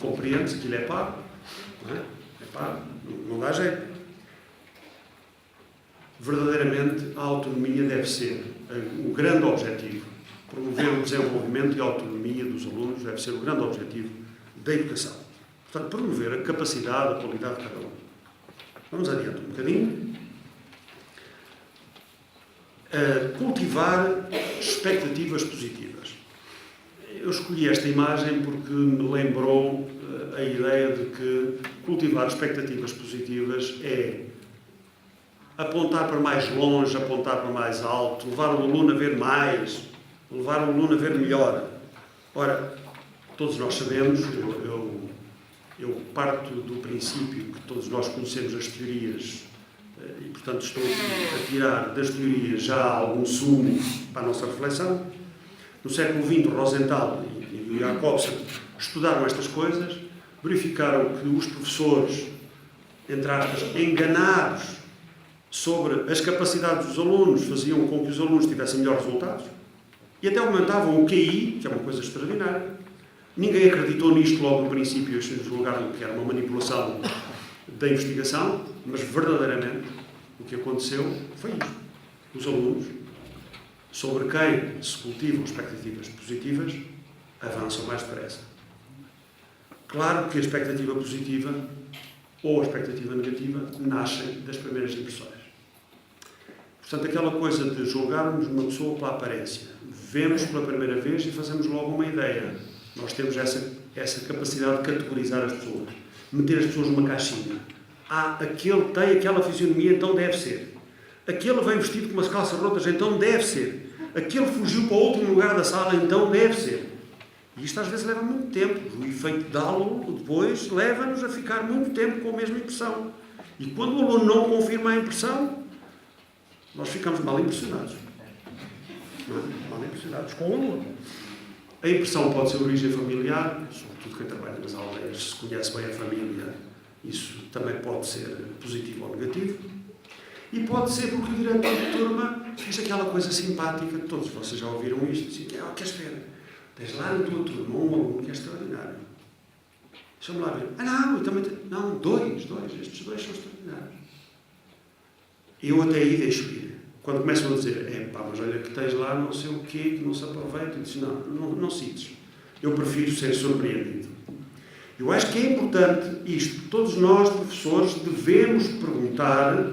Compreende-se que aquilo é pago. Não é? É pago. Não dá jeito. Verdadeiramente, a autonomia deve ser o grande objetivo. Promover o desenvolvimento e a autonomia dos alunos deve ser o grande objetivo da educação. Portanto, promover a capacidade, a qualidade de cada um. Vamos adiante um bocadinho. Cultivar expectativas positivas. Eu escolhi esta imagem porque me lembrou a ideia de que cultivar expectativas positivas é apontar para mais longe, apontar para mais alto, levar o aluno a ver mais, levar o aluno a ver melhor. Ora, todos nós sabemos, eu parto do princípio que todos nós conhecemos as teorias e, portanto, estou a tirar das teorias já algum sumo para a nossa reflexão. No século XX, Rosenthal e Jacobson estudaram estas coisas, verificaram que os professores, entre aspas, enganados sobre as capacidades dos alunos, faziam com que os alunos tivessem melhores resultados e até aumentavam o QI, que é uma coisa extraordinária. Ninguém acreditou nisto logo no princípio, eles julgaram que era uma manipulação da investigação, mas verdadeiramente o que aconteceu foi isto. Os alunos, sobre quem se cultivam expectativas positivas, avançam mais depressa. Claro que a expectativa positiva ou a expectativa negativa nascem das primeiras impressões. Portanto, aquela coisa de julgarmos uma pessoa pela aparência, vemos pela primeira vez e fazemos logo uma ideia. Nós temos essa capacidade de categorizar as pessoas, meter as pessoas numa caixinha. Aquele tem aquela fisionomia, então deve ser. Aquele veio vestido com umas calças rotas, então deve ser. Aquele fugiu para o último lugar da sala, então deve ser. E isto às vezes leva muito tempo. O efeito de aluno depois leva-nos a ficar muito tempo com a mesma impressão. E quando o aluno não confirma a impressão, nós ficamos mal impressionados. Não é? Mal impressionados com o aluno. A impressão pode ser origem familiar, sobretudo quem trabalha nas aldeias, se conhece bem a família, isso também pode ser positivo ou negativo. E pode ser porque o diretor de turma fez aquela coisa simpática, todos vocês já ouviram isto, dizem, queres ver? Tens lá na tua turma um aluno que é extraordinário. Deixa-me lá ver. Não, eu também tenho. Não, dois, estes dois são extraordinários. Eu até aí deixo ir. Quando começam a dizer, mas olha que tens lá não sei o quê, que não se aproveita, eu disse, não cites. Eu prefiro ser surpreendido. Eu acho que é importante isto. Todos nós, professores, devemos perguntar,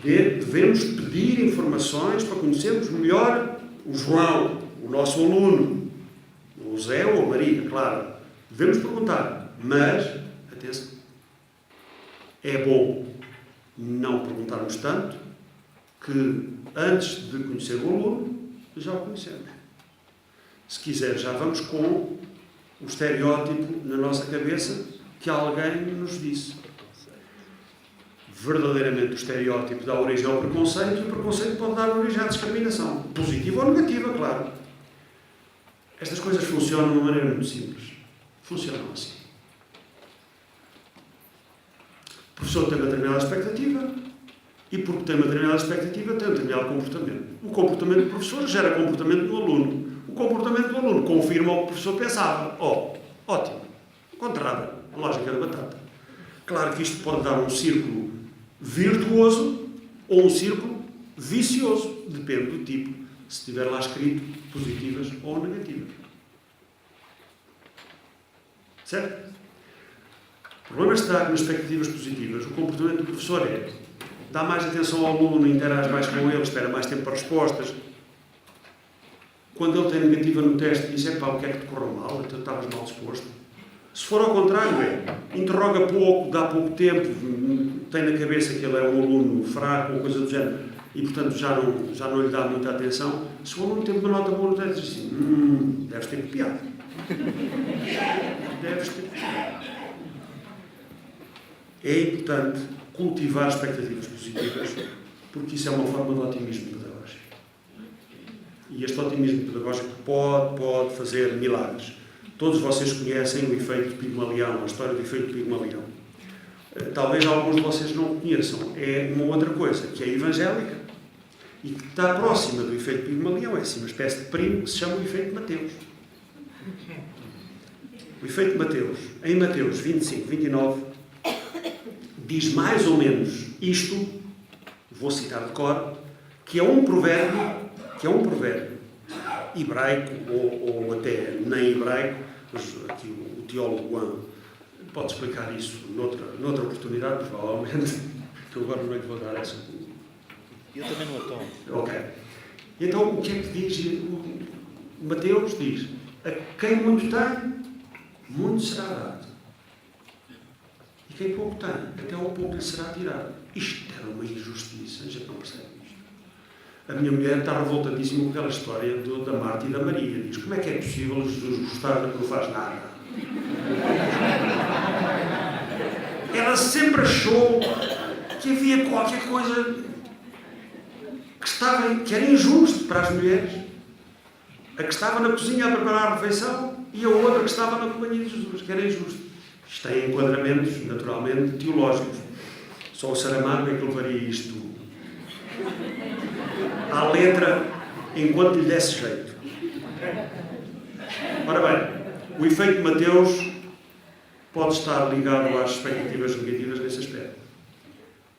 devemos pedir informações para conhecermos melhor o João, o nosso aluno, o Zé ou a Maria, claro. Devemos perguntar, mas, atenção, é bom não perguntarmos tanto que, antes de conhecer o aluno, já o conhecemos. Se quiser, já vamos com o estereótipo na nossa cabeça que alguém nos disse. Verdadeiramente, o estereótipo dá origem ao preconceito e o preconceito pode dar origem à discriminação. Positiva ou negativa, claro. Estas coisas funcionam de uma maneira muito simples. Funcionam assim. O professor tem uma determinada expectativa e, porque tem uma determinada expectativa, tem um determinado comportamento. O comportamento do professor gera comportamento do aluno. O comportamento do aluno confirma o que o professor pensava. Ótimo. Encontrada. A lógica da batata. Claro que isto pode dar um círculo virtuoso ou um círculo vicioso. Depende do tipo. Se estiver lá escrito positivas ou negativas. Certo? O problema está que nas expectativas positivas o comportamento do professor é dá mais atenção ao aluno, interage mais com ele, espera mais tempo para respostas. Quando ele tem negativa no teste, diz, o que é que te correu mal? Então estavas mal disposto. Se for ao contrário, interroga pouco, dá pouco tempo, tem na cabeça que ele é um aluno fraco ou coisa do género, e portanto já não lhe dá muita atenção. Se o aluno tem uma nota boa no teste, diz assim, deves ter copiado. Deves ter copiado. É importante cultivar expectativas positivas, porque isso é uma forma de otimismo pedagógico. E este otimismo pedagógico pode fazer milagres. Todos vocês conhecem o efeito Pigmalião, a história do efeito Pigmalião. Talvez alguns de vocês não o conheçam. É uma outra coisa, que é evangélica, e que está próxima do efeito Pigmalião. É assim uma espécie de primo que se chama o efeito Mateus. O efeito Mateus, em Mateus 25, 29, diz mais ou menos isto, vou citar de cor, que é um provérbio hebraico, ou até nem hebraico, mas aqui o teólogo Juan pode explicar isso noutra oportunidade, provavelmente, que eu agora não lhe vou dar essa. Eu também não estou. Ok. Então, o que é que diz? O Mateus diz, a quem muito tem, muito será dado. E quem pouco tem, até ao pouco lhe será tirado. Isto é uma injustiça, a gente não percebe isto. A minha mulher está revoltadíssima com aquela história da Marta e da Maria. Diz, como é que é possível Jesus gostar de que não faz nada? Ela sempre achou que havia qualquer coisa que era injusto para as mulheres. A que estava na cozinha a preparar a refeição e a outra que estava na companhia de Jesus, que era injusto. Isto tem enquadramentos, naturalmente, teológicos. Só o Saramago é que levaria isto à letra enquanto lhe desse jeito. Ora bem, o efeito Mateus pode estar ligado às expectativas negativas nesse aspecto.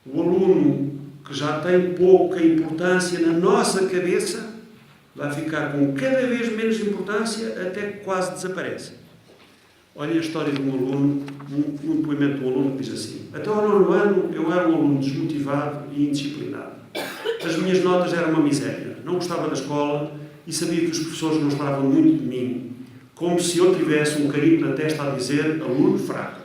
O aluno que já tem pouca importância na nossa cabeça vai ficar com cada vez menos importância até que quase desaparece. Olha a história de um aluno, um depoimento de um aluno que diz assim: até ao 9º ano eu era um aluno desmotivado e indisciplinado. As minhas notas eram uma miséria. Não gostava da escola e sabia que os professores não gostavam muito de mim, como se eu tivesse um carimbo na testa a dizer aluno fraco.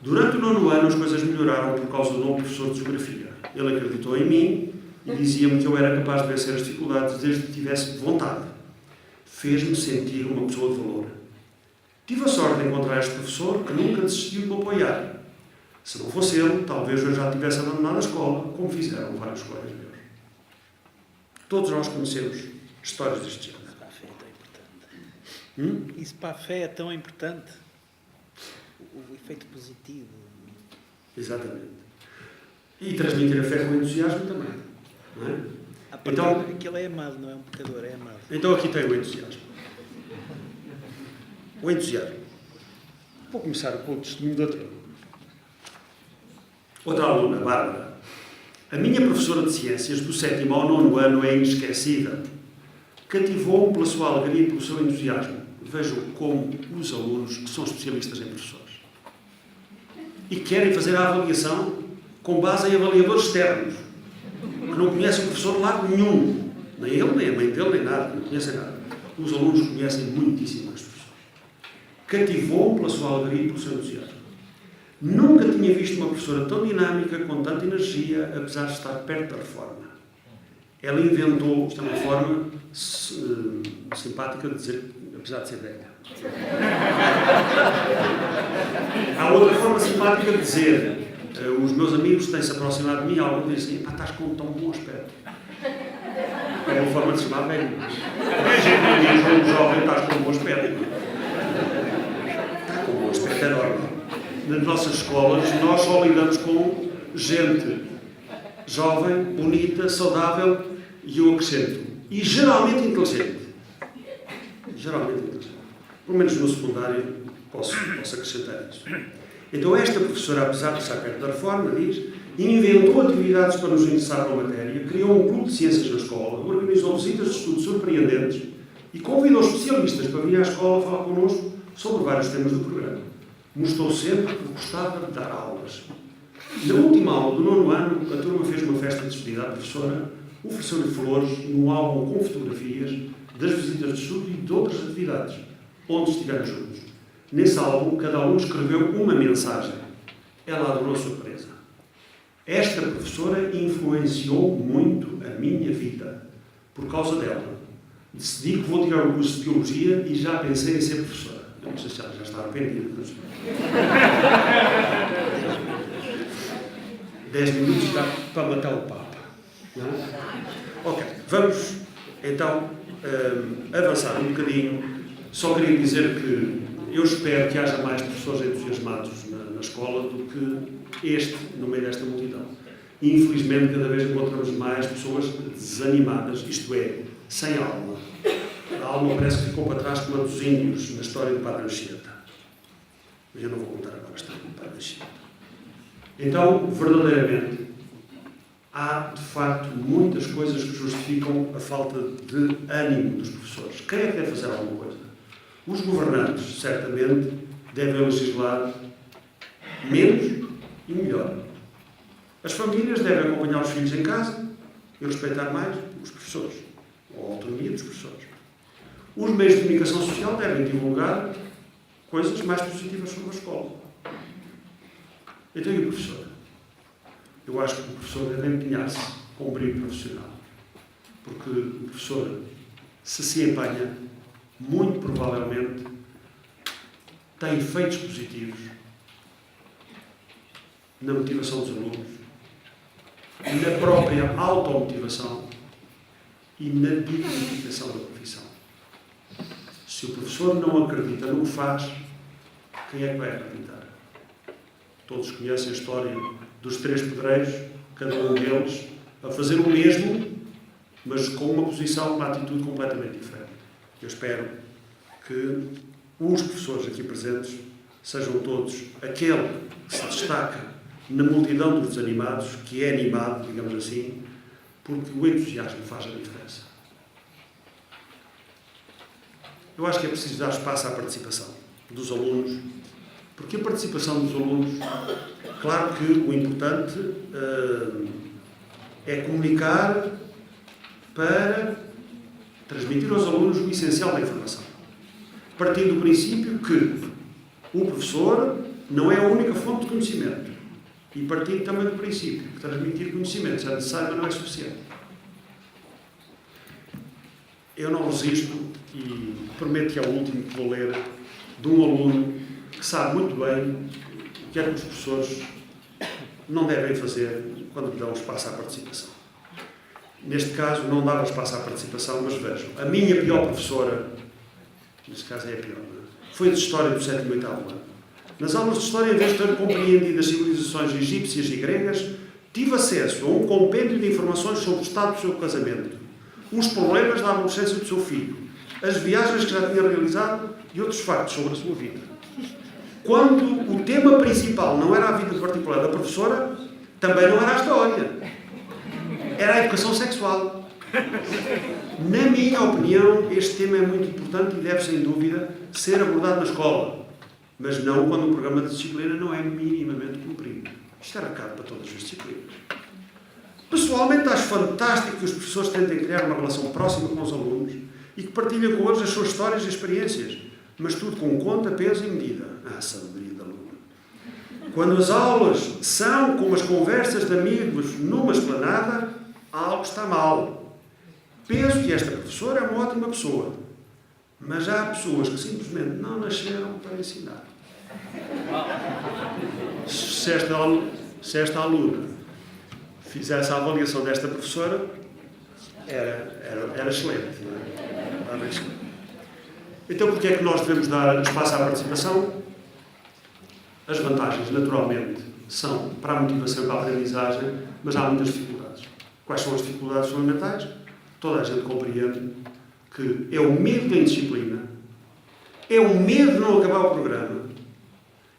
Durante o 9º ano as coisas melhoraram por causa do novo professor de Geografia. Ele acreditou em mim e dizia-me que eu era capaz de vencer as dificuldades desde que tivesse vontade. Fez-me sentir uma pessoa de valor. Tive a sorte de encontrar este professor que nunca desistiu de me apoiar. Se não fosse ele, talvez eu já tivesse abandonado a escola, como fizeram vários colegas meus. Todos nós conhecemos histórias deste género. Isso para a fé é tão importante. Isso para a fé é tão importante. O efeito positivo. Exatamente. E transmitir a fé com entusiasmo também. Não é? Então, aquele é amado, não é um pecador, é amado. Então aqui tem o entusiasmo. O entusiasmo. Vou começar com o testemunho da outra aluna, Bárbara. A minha professora de Ciências, do 7º ao 9º ano, é inesquecível. Cativou-me pela sua alegria e pelo seu entusiasmo. Vejam como os alunos que são especialistas em professores e querem fazer a avaliação com base em avaliadores externos, que não conhecem o professor de lado nenhum. Nem ele, nem a mãe dele, nem nada. Não conhecem nada. Os alunos conhecem muitíssimo os professores. Cativou-me pela sua alegria e pelo seu entusiasmo. Nunca tinha visto uma professora tão dinâmica, com tanta energia, apesar de estar perto da reforma. Ela inventou, isto é uma forma simpática de dizer, apesar de ser velha. Há outra forma simpática de dizer, os meus amigos têm-se aproximado de mim e alguns dizem assim, estás com um tão bom aspecto. É uma forma de se chamar velho. A gente diz, um jovem, estás com um bom aspecto. Está com um bom aspecto, é normal. Nas nossas escolas, nós só lidamos com gente jovem, bonita, saudável e eu acrescento. E geralmente inteligente. Geralmente inteligente. Pelo menos no secundário posso acrescentar isso. Então esta professora, apesar de estar perto da reforma, diz, inventou atividades para nos interessar pela matéria, criou um clube de ciências na escola, organizou visitas de estudo surpreendentes e convidou especialistas para vir à escola falar connosco sobre vários temas do programa. Mostrou sempre que gostava de dar aulas. Na última aula do 9º ano, a turma fez uma festa de despedida à professora, ofereceu-lhe flores no álbum com fotografias das visitas de estudo e de outras atividades, onde estivemos juntos. Nesse álbum, cada aluno escreveu uma mensagem. Ela adorou a surpresa. Esta professora influenciou muito a minha vida. Por causa dela, decidi que vou tirar o curso de Teologia e já pensei em ser professora. Eu não sei se ela já está arrependida. Mas... 10 minutos dá para matar o Papa. Não? Ok, vamos então avançar um bocadinho. Só queria dizer que eu espero que haja mais professores entusiasmados na escola do que este, no meio desta multidão. E, infelizmente, cada vez encontramos mais pessoas desanimadas, isto é, sem alma. A alma parece que ficou para trás como a dos índios na história do Padre Anchieta. Mas eu não vou contar agora a história do Padre Anchieta. Então, verdadeiramente, há, de facto, muitas coisas que justificam a falta de ânimo dos professores. Quem é que deve fazer alguma coisa? Os governantes, certamente, devem legislar menos e melhor. As famílias devem acompanhar os filhos em casa e respeitar mais os professores, ou a autonomia dos professores. Os meios de comunicação social devem divulgar coisas mais positivas sobre a escola. Então, e o professor? Eu acho que o professor deve empenhar-se com um brilho profissional. Porque o professor, se empenha, muito provavelmente tem efeitos positivos na motivação dos alunos, na própria automotivação e na dignificação da profissão. Se o professor não acredita no que faz, quem é que vai acreditar? Todos conhecem a história dos 3 pedreiros, cada um deles a fazer o mesmo, mas com uma posição, uma atitude completamente diferente. Eu espero que os professores aqui presentes sejam todos aquele que se destaca na multidão dos desanimados, que é animado, digamos assim, porque o entusiasmo faz a diferença. Eu acho que é preciso dar espaço à participação dos alunos, porque a participação dos alunos, claro que o importante é comunicar para transmitir aos alunos o essencial da informação. Partindo do princípio que o professor não é a única fonte de conhecimento. E partindo também do princípio que transmitir conhecimento é necessário, mas não é suficiente. Eu não resisto, e prometo que é o último que vou ler, de um aluno que sabe muito bem o que é que os professores não devem fazer quando dão espaço à participação. Neste caso, não dava espaço à participação, mas vejam, a minha pior professora, neste caso é a pior, foi de História do 7º e 8º ano. Nas aulas de História, em vez de ter compreendido as civilizações egípcias e gregas, tive acesso a um compêndio de informações sobre o estado do seu casamento, os problemas da adolescência do seu filho, as viagens que já tinha realizado e outros factos sobre a sua vida. Quando o tema principal não era a vida particular da professora, também não era a história. Era a educação sexual. Na minha opinião, este tema é muito importante e deve, sem dúvida, ser abordado na escola. Mas não quando o programa de disciplina não é minimamente cumprido. Isto é recado para todas as disciplinas. Pessoalmente, acho fantástico que os professores tentem criar uma relação próxima com os alunos e que partilhem com eles as suas histórias e experiências, mas tudo com conta, peso e medida. Ah, sabedoria da aluna. Quando as aulas são como as conversas de amigos numa esplanada, algo está mal. Penso que esta professora é uma ótima pessoa, mas há pessoas que simplesmente não nasceram para ensinar. Se esta aluna fizesse a avaliação desta professora, era excelente. Não é? Então, porquê é que nós devemos dar espaço à participação? As vantagens, naturalmente, são para a motivação e para a aprendizagem, mas há muitas dificuldades. Quais são as dificuldades fundamentais? Toda a gente compreende que é o medo da indisciplina, é o medo de não acabar o programa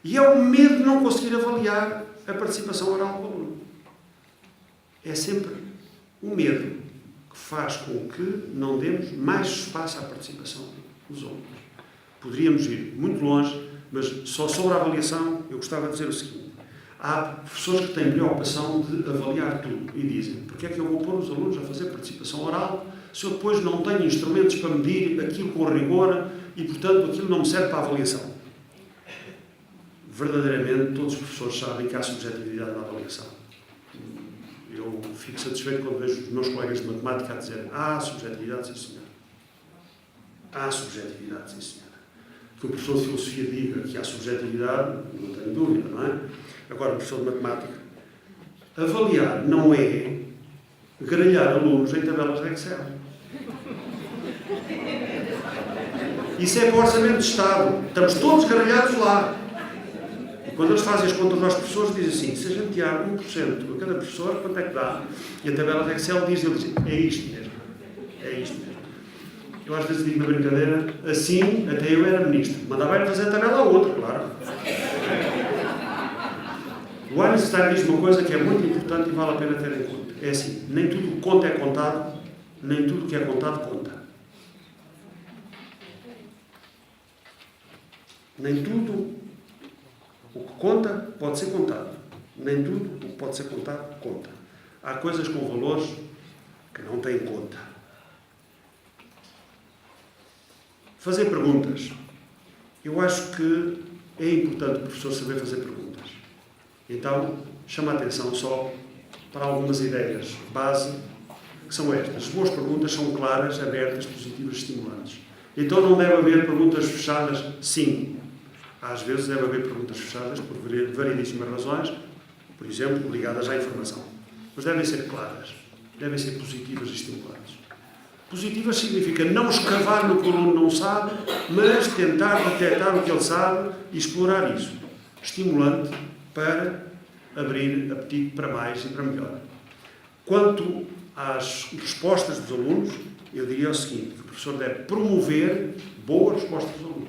e é o medo de não conseguir avaliar a participação oral do aluno. É sempre o medo que faz com que não demos mais espaço à participação dos alunos. Poderíamos ir muito longe, mas só sobre a avaliação eu gostava de dizer o seguinte. Há professores que têm preocupação de avaliar tudo e dizem: porque é que eu vou pôr os alunos a fazer participação oral se eu depois não tenho instrumentos para medir aquilo com rigor e, portanto, aquilo não me serve para a avaliação? Verdadeiramente, todos os professores sabem que há subjetividade na avaliação. Eu fico satisfeito quando vejo os meus colegas de matemática a dizer: há subjetividade, sim senhor. Há subjetividade, sim senhor. Que o professor de filosofia diga que há subjetividade, não tenho dúvida, não é? Agora, o professor de matemática, avaliar não é grelhar alunos em tabelas de Excel. Isso é para o orçamento de Estado. Estamos todos grelhados lá. E quando eles fazem as contas aos professores, dizem assim: se a gente tirar 1% a cada professor, quanto é que dá? E a tabela de Excel diz, eles dizem: é isto mesmo. É isto mesmo. Eu às vezes digo na brincadeira, assim até eu era ministro. Mandava era fazer a tabela ao outro, claro. O Einstein diz uma coisa que é muito importante e vale a pena ter em conta. É assim: nem tudo o que conta é contado, nem tudo o que é contado conta. Nem tudo o que conta pode ser contado. Nem tudo o que pode ser contado conta. Há coisas com valores que não têm conta. Fazer perguntas. Eu acho que é importante o professor saber fazer perguntas. Então, chama a atenção só para algumas ideias base, que são estas. As boas perguntas são claras, abertas, positivas, estimulantes. Então não deve haver perguntas fechadas, sim. Às vezes deve haver perguntas fechadas por variedíssimas razões, por exemplo, ligadas à informação. Mas devem ser claras, devem ser positivas e estimulantes. Positivas significa não escavar no que o aluno não sabe, mas tentar detectar o que ele sabe e explorar isso. Estimulante para abrir apetite para mais e para melhor. Quanto às respostas dos alunos, eu diria o seguinte: que o professor deve promover boas respostas dos alunos.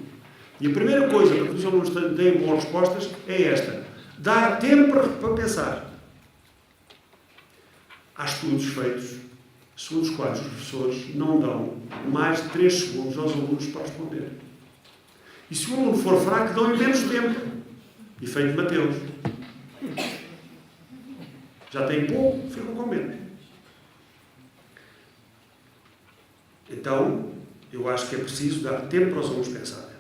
E a primeira coisa para que os alunos tenham boas respostas é esta: dar tempo para pensar. Há estudos feitos segundo os quais os professores não dão mais de 3 segundos aos alunos para responder. E se o aluno for fraco, dão-lhe menos tempo. Efeito Mateus. Já tem pouco, ficam com medo. Então, eu acho que é preciso dar tempo para os alunos pensarem.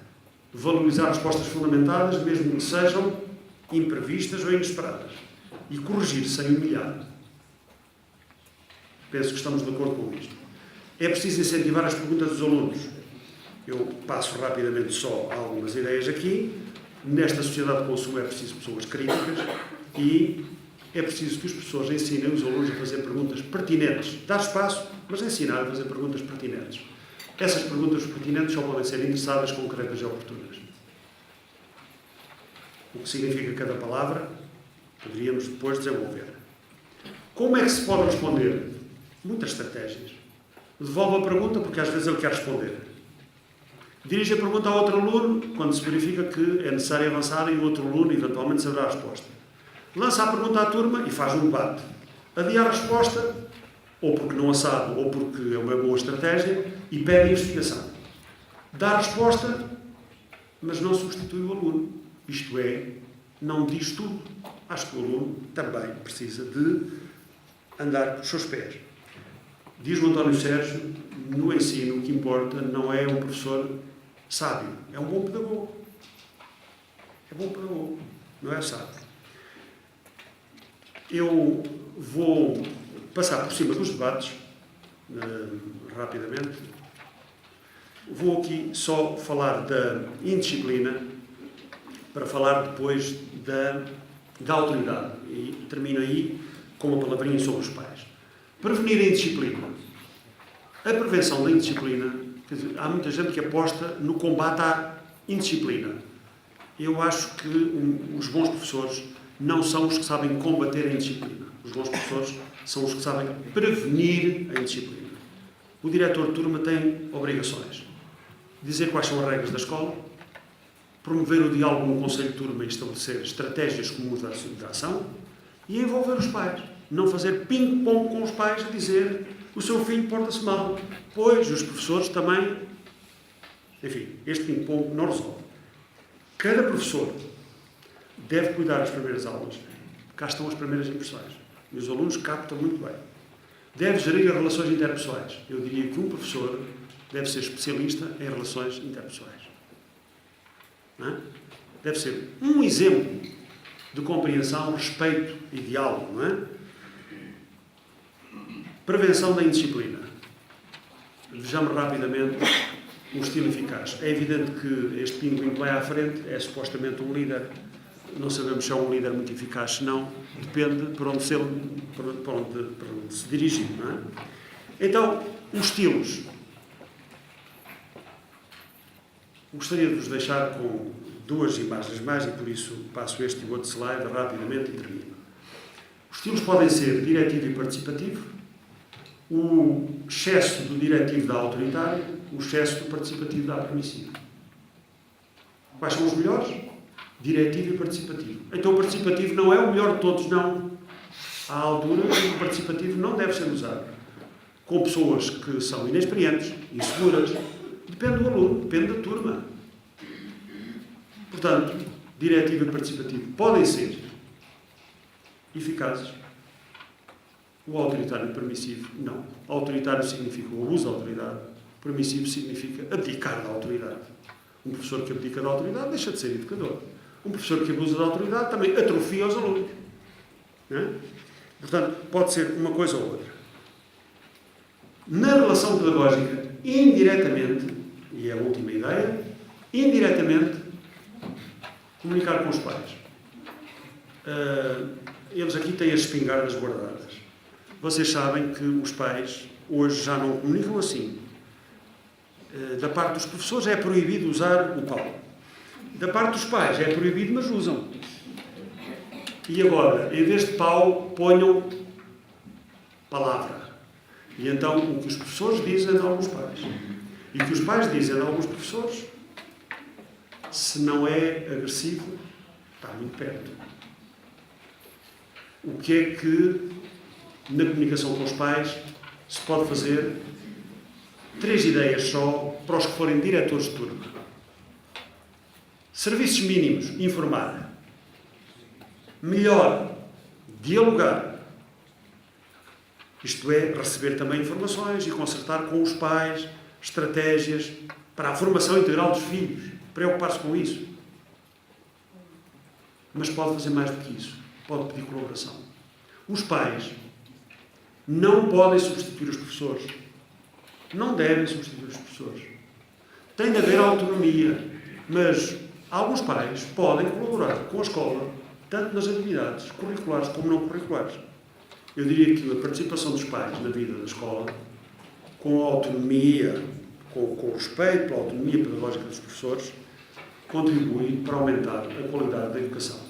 valorizar respostas fundamentadas, mesmo que sejam imprevistas ou inesperadas, e corrigir sem humilhar. Penso que estamos de acordo com isto. É preciso incentivar as perguntas dos alunos. Eu passo rapidamente só algumas ideias aqui. Nesta sociedade de consumo é preciso pessoas críticas e é preciso que os professores ensinem os alunos a fazer perguntas pertinentes. Dar espaço, mas ensinar a fazer perguntas pertinentes. Essas perguntas pertinentes só podem ser endereçadas, concretas e oportunas. O que significa cada palavra, poderíamos depois desenvolver. Como é que se pode responder? Muitas estratégias. Devolve a pergunta porque às vezes ele quer responder. Dirige a pergunta a outro aluno quando se verifica que é necessário avançar e o outro aluno eventualmente saberá a resposta. Lança a pergunta à turma e faz um debate. Adia a resposta, ou porque não a sabe, ou porque é uma boa estratégia, e pede a investigação. Dá a resposta, mas não substitui o aluno. Isto é, não diz tudo. Acho que o aluno também precisa de andar com os seus pés. Diz o António Sérgio, no ensino o que importa não é um professor sábio, é um bom pedagogo. É bom pedagogo, não é sábio. Eu vou passar por cima dos debates, rapidamente. Vou aqui só falar da indisciplina, para falar depois da autoridade. E termino aí com uma palavrinha sobre os pais. Prevenir a indisciplina. A prevenção da indisciplina, quer dizer, há muita gente que aposta no combate à indisciplina. Eu acho que os bons professores não são os que sabem combater a indisciplina. Os bons professores são os que sabem prevenir a indisciplina. O diretor de turma tem obrigações. Dizer quais são as regras da escola, promover o diálogo no conselho de turma e estabelecer estratégias comuns de ação e envolver os pais. Não fazer ping-pong com os pais a dizer o seu filho porta-se mal. Pois, os professores também... Enfim, este ping-pong não resolve. Cada professor deve cuidar das primeiras aulas. Cá estão as primeiras impressões. E os alunos captam muito bem. Deve gerir as relações interpessoais. Eu diria que um professor deve ser especialista em relações interpessoais. Não é? Deve ser um exemplo de compreensão, respeito e diálogo, não é? Prevenção da indisciplina. Vejamos rapidamente um estilo eficaz. É evidente que este pinguim que vai à frente é supostamente um líder. Não sabemos se é um líder muito eficaz, se não. Depende para onde se dirigir, não é? Então, os estilos. Gostaria de vos deixar com duas imagens mais e por isso passo este e outro slide rapidamente e termino. Os estilos podem ser diretivo e participativo, o excesso do diretivo dá autoritário, o excesso do participativo dá permissivo. Quais são os melhores? Diretivo e participativo. Então o participativo não é o melhor de todos, não. Há alturas em que o participativo não deve ser usado com pessoas que são inexperientes, inseguras. Depende do aluno, depende da turma. Portanto, diretivo e participativo podem ser eficazes. O autoritário e permissivo, não. Autoritário significa o abuso da autoridade. Permissivo significa abdicar da autoridade. Um professor que abdica da autoridade deixa de ser educador. Um professor que abusa da autoridade também atrofia os alunos. Não é? Portanto, pode ser uma coisa ou outra. Na relação pedagógica, indiretamente, e é a última ideia, indiretamente, comunicar com os pais. Eles aqui têm as espingardas guardadas. Vocês sabem que os pais hoje já não comunicam assim. Da parte dos professores é proibido usar o pau. Da parte dos pais é proibido, mas usam. E agora, em vez de pau, ponham palavra. E então, o que os professores dizem a alguns pais e o que os pais dizem a alguns professores, se não é agressivo, está muito perto. O que é que, na comunicação com os pais, se pode fazer? 3 ideias só para os que forem diretores de turma. Serviços mínimos, informar. Melhor, dialogar. Isto é, receber também informações e concertar com os pais estratégias para a formação integral dos filhos. preocupar-se com isso. Mas pode fazer mais do que isso. Pode pedir colaboração. Os pais não podem substituir os professores. Não devem substituir os professores. Tem de haver autonomia. Mas alguns pais podem colaborar com a escola, tanto nas atividades curriculares como não curriculares. Eu diria que a participação dos pais na vida da escola, com a autonomia, com o respeito pela autonomia pedagógica dos professores, contribui para aumentar a qualidade da educação.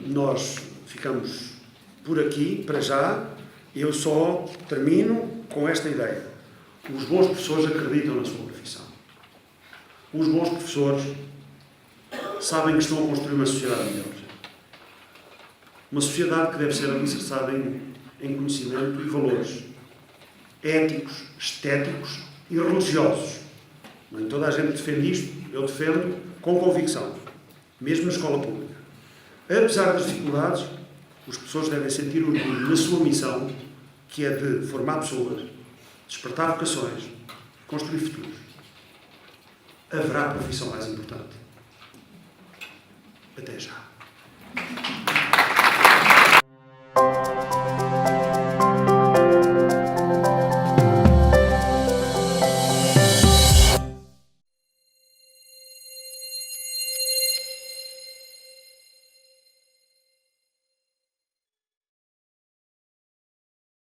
Nós ficamos por aqui, para já. Eu só termino com esta ideia. Os bons professores acreditam na sua profissão. Os bons professores sabem que estão a construir uma sociedade melhor. Uma sociedade que deve ser alicerçada em conhecimento e valores éticos, estéticos e religiosos. Nem toda a gente defende isto, eu defendo com convicção, mesmo na escola pública. Apesar das dificuldades, os professores devem sentir orgulho na sua missão, que é de formar pessoas, despertar vocações, construir futuros. Haverá profissão mais importante. Até já.